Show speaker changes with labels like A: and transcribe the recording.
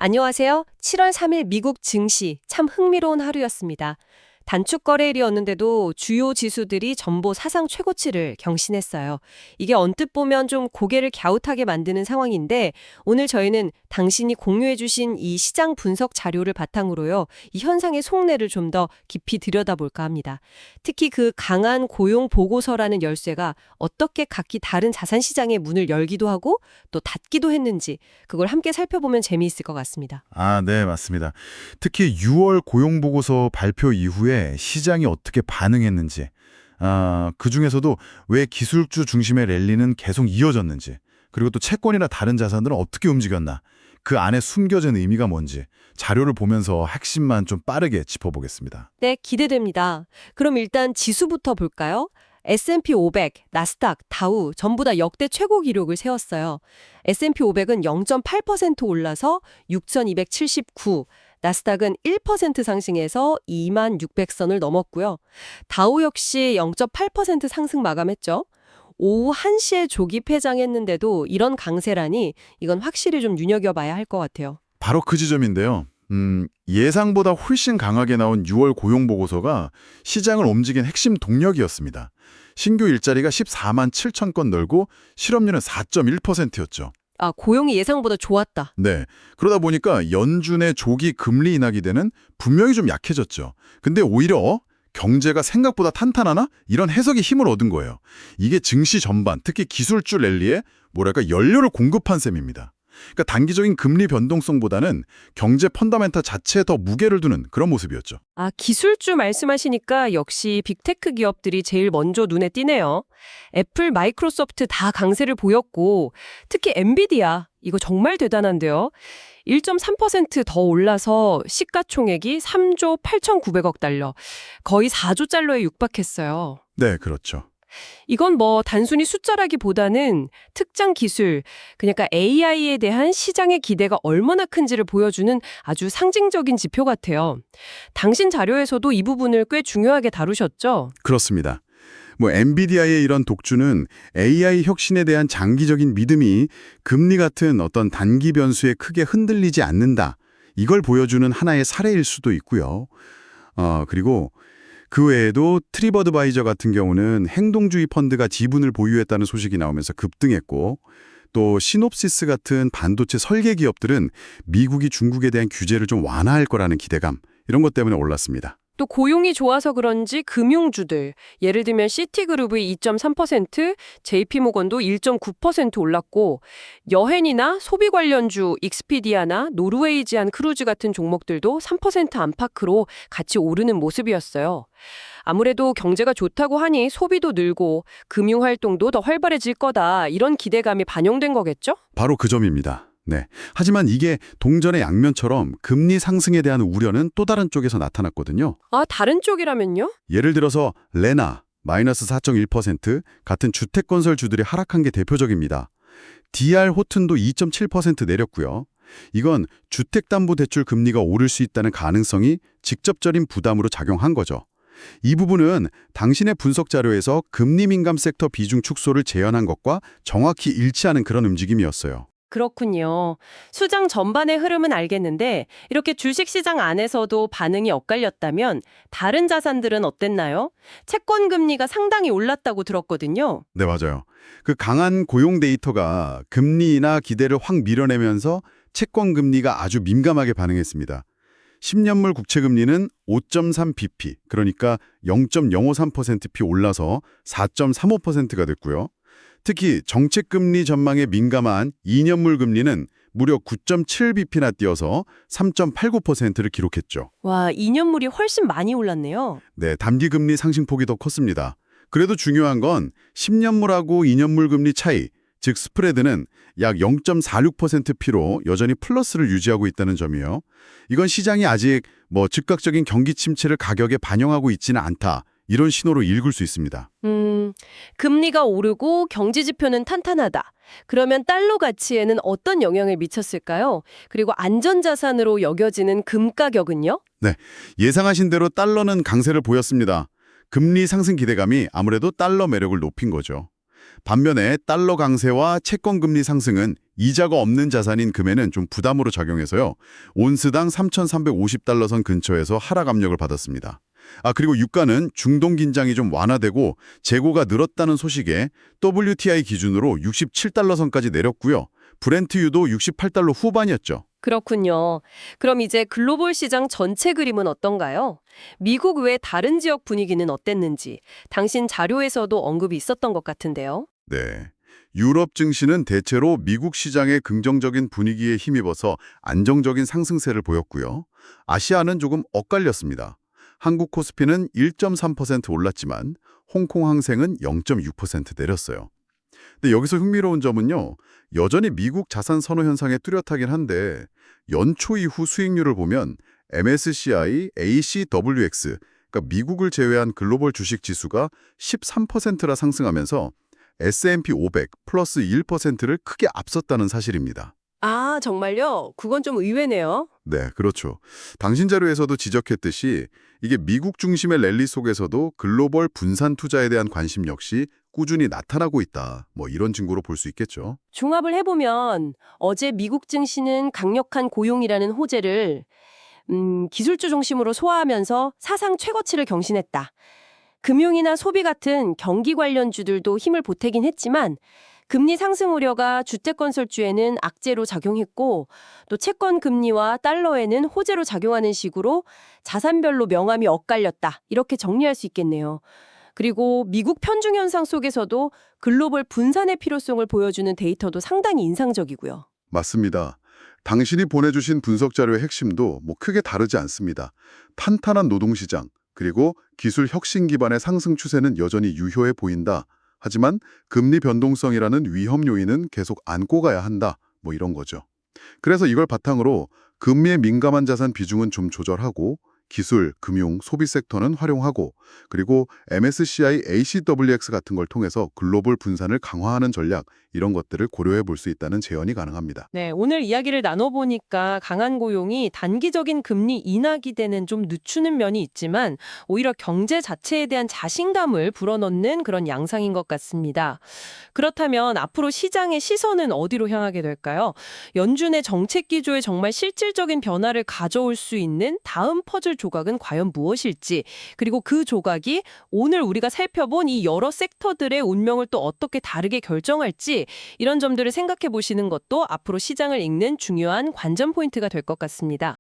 A: 안녕하세요. 7월 3일 미국 증시 참 흥미로운 하루였습니다. 단축 거래일이었는데도 주요 지수들이 전부 사상 최고치를 경신했어요. 이게 언뜻 보면 좀 고개를 갸웃하게 만드는 상황인데 오늘 저희는 당신이 공유해 주신 이 시장 분석 자료를 바탕으로요. 이 현상의 속내를 좀 더 깊이 들여다볼까 합니다. 특히 그 강한 고용 보고서라는 열쇠가 어떻게 각기 다른 자산 시장의 문을 열기도 하고 또 닫기도 했는지 그걸 함께 살펴보면 재미있을 것 같습니다.
B: 네, 맞습니다. 특히 6월 고용보고서 발표 이후에 시장이 어떻게 반응했는지, 그중에서도 왜 기술주 중심의 랠리는 계속 이어졌는지, 그리고 또 채권이나 다른 자산들은 어떻게 움직였나, 그 안에 숨겨진 의미가 뭔지 자료를 보면서 핵심만 좀 빠르게 짚어보겠습니다.
A: 네, 기대됩니다. 그럼 일단 지수부터 볼까요? S&P 500, 나스닥, 다우 전부 다 역대 최고 기록을 세웠어요. S&P 500은 0.8% 올라서 6,279, 나스닥은 1% 상승해서 26,600선을 넘었고요. 다우 역시 0.8% 상승 마감했죠. 오후 1시에 조기 폐장했는데도 이런 강세라니 이건 확실히 좀 눈여겨봐야 할 것 같아요.
B: 바로 그 지점인데요. 예상보다 훨씬 강하게 나온 6월 고용보고서가 시장을 움직인 핵심 동력이었습니다. 신규 일자리가 14만 7천 건 늘고 실업률은 4.1%였죠.
A: 고용이 예상보다 좋았다.
B: 네. 그러다 보니까 연준의 조기 금리 인하 기대는 분명히 좀 약해졌죠. 근데 오히려 경제가 생각보다 탄탄하나? 이런 해석이 힘을 얻은 거예요. 이게 증시 전반, 특히 기술주 랠리에 연료를 공급한 셈입니다. 그러니까 단기적인 금리 변동성보다는 경제 펀더멘탈 자체에 더 무게를 두는 그런 모습이었죠.
A: 기술주 말씀하시니까 역시 빅테크 기업들이 제일 먼저 눈에 띄네요. 애플, 마이크로소프트 다 강세를 보였고 특히 엔비디아 이거 정말 대단한데요. 1.3% 더 올라서 시가총액이 3조 8,900억 달러, 거의 4조 달러에 육박했어요.
B: 네, 그렇죠.
A: 이건 뭐 단순히 숫자라기보다는 특정 기술, 그러니까 AI에 대한 시장의 기대가 얼마나 큰지를 보여주는 아주 상징적인 지표 같아요. 당신 자료에서도 이 부분을 꽤 중요하게 다루셨죠?
B: 그렇습니다. 엔비디아의 이런 독주는 AI 혁신에 대한 장기적인 믿음이 금리 같은 어떤 단기 변수에 크게 흔들리지 않는다. 이걸 보여주는 하나의 사례일 수도 있고요. 그리고 그 외에도 트립어드바이저 같은 경우는 행동주의 펀드가 지분을 보유했다는 소식이 나오면서 급등했고 또 시놉시스 같은 반도체 설계 기업들은 미국이 중국에 대한 규제를 좀 완화할 거라는 기대감 이런 것 때문에 올랐습니다.
A: 또 고용이 좋아서 그런지 금융주들, 예를 들면 시티그룹의 2.3%, JP모건도 1.9% 올랐고 여행이나 소비 관련주 익스피디아나 노르웨이지안 크루즈 같은 종목들도 3% 안팎으로 같이 오르는 모습이었어요. 아무래도 경제가 좋다고 하니 소비도 늘고 금융활동도 더 활발해질 거다 이런 기대감이 반영된 거겠죠?
B: 바로 그 점입니다. 네. 하지만 이게 동전의 양면처럼 금리 상승에 대한 우려는 또 다른 쪽에서 나타났거든요.
A: 다른 쪽이라면요?
B: 예를 들어서 레나 마이너스 4.1% 같은 주택건설주들이 하락한 게 대표적입니다. DR 호튼도 2.7% 내렸고요. 이건 주택담보대출 금리가 오를 수 있다는 가능성이 직접적인 부담으로 작용한 거죠. 이 부분은 당신의 분석 자료에서 금리 민감 섹터 비중 축소를 재현한 것과 정확히 일치하는 그런 움직임이었어요.
A: 그렇군요. 수장 전반의 흐름은 알겠는데 이렇게 주식시장 안에서도 반응이 엇갈렸다면 다른 자산들은 어땠나요? 채권 금리가 상당히 올랐다고 들었거든요.
B: 네, 맞아요. 그 강한 고용 데이터가 금리나 기대를 확 밀어내면서 채권 금리가 아주 민감하게 반응했습니다. 10년물 국채 금리는 5.3bp, 그러니까 0.053%p 올라서 4.35%가 됐고요. 특히 정책금리 전망에 민감한 2년물 금리는 무려 9.7bp나 뛰어서 3.89%를 기록했죠.
A: 와, 2년물이 훨씬 많이 올랐네요.
B: 네, 단기금리 상승폭이 더 컸습니다. 그래도 중요한 건 10년물하고 2년물 금리 차이, 즉 스프레드는 약 0.46%P로 여전히 플러스를 유지하고 있다는 점이에요. 이건 시장이 아직 즉각적인 경기 침체를 가격에 반영하고 있지는 않다. 이런 신호로 읽을 수 있습니다.
A: 금리가 오르고 경제 지표는 탄탄하다. 그러면 달러 가치에는 어떤 영향을 미쳤을까요? 그리고 안전자산으로 여겨지는 금 가격은요?
B: 네, 예상하신 대로 달러는 강세를 보였습니다. 금리 상승 기대감이 아무래도 달러 매력을 높인 거죠. 반면에 달러 강세와 채권 금리 상승은 이자가 없는 자산인 금에는 좀 부담으로 작용해서요. 온스당 3,350달러 선 근처에서 하락 압력을 받았습니다. 그리고 유가는 중동 긴장이 좀 완화되고 재고가 늘었다는 소식에 WTI 기준으로 67달러 선까지 내렸고요. 브렌트유도 68달러 후반이었죠.
A: 그렇군요. 그럼 이제 글로벌 시장 전체 그림은 어떤가요? 미국 외 다른 지역 분위기는 어땠는지 당신 자료에서도 언급이 있었던 것 같은데요.
B: 네. 유럽 증시는 대체로 미국 시장의 긍정적인 분위기에 힘입어서 안정적인 상승세를 보였고요. 아시아는 조금 엇갈렸습니다. 한국 코스피는 1.3% 올랐지만 홍콩 항생은 0.6% 내렸어요. 근데 여기서 흥미로운 점은요. 여전히 미국 자산 선호 현상에 뚜렷하긴 한데 연초 이후 수익률을 보면 MSCI ACWX, 그러니까 미국을 제외한 글로벌 주식 지수가 13%라 상승하면서 S&P 500 플러스 1%를 크게 앞섰다는 사실입니다.
A: 아, 정말요? 그건 좀 의외네요.
B: 네, 그렇죠. 당신 자료에서도 지적했듯이 이게 미국 중심의 랠리 속에서도 글로벌 분산 투자에 대한 관심 역시 꾸준히 나타나고 있다. 이런 증거로 볼 수 있겠죠.
A: 종합을 해보면 어제 미국 증시는 강력한 고용이라는 호재를 기술주 중심으로 소화하면서 사상 최고치를 경신했다. 금융이나 소비 같은 경기 관련주들도 힘을 보태긴 했지만 금리 상승 우려가 주택건설주에는 악재로 작용했고 또 채권 금리와 달러에는 호재로 작용하는 식으로 자산별로 명암이 엇갈렸다. 이렇게 정리할 수 있겠네요. 그리고 미국 편중 현상 속에서도 글로벌 분산의 필요성을 보여주는 데이터도 상당히 인상적이고요.
B: 맞습니다. 당신이 보내주신 분석 자료의 핵심도 크게 다르지 않습니다. 탄탄한 노동시장, 그리고 기술 혁신 기반의 상승 추세는 여전히 유효해 보인다. 하지만 금리 변동성이라는 위험 요인은 계속 안고 가야 한다. 이런 거죠. 그래서 이걸 바탕으로 금리에 민감한 자산 비중은 좀 조절하고 기술, 금융, 소비 섹터는 활용하고 그리고 MSCI ACWX 같은 걸 통해서 글로벌 분산을 강화하는 전략 이런 것들을 고려해 볼 수 있다는 제언이 가능합니다.
A: 네, 오늘 이야기를 나눠보니까 강한 고용이 단기적인 금리 인하 기대는 좀 늦추는 면이 있지만 오히려 경제 자체에 대한 자신감을 불어넣는 그런 양상인 것 같습니다. 그렇다면 앞으로 시장의 시선은 어디로 향하게 될까요? 연준의 정책 기조에 정말 실질적인 변화를 가져올 수 있는 다음 퍼즐 조각은 과연 무엇일지, 그리고 그 조각이 오늘 우리가 살펴본 이 여러 섹터들의 운명을 또 어떻게 다르게 결정할지 이런 점들을 생각해 보시는 것도 앞으로 시장을 읽는 중요한 관전 포인트가 될 것 같습니다.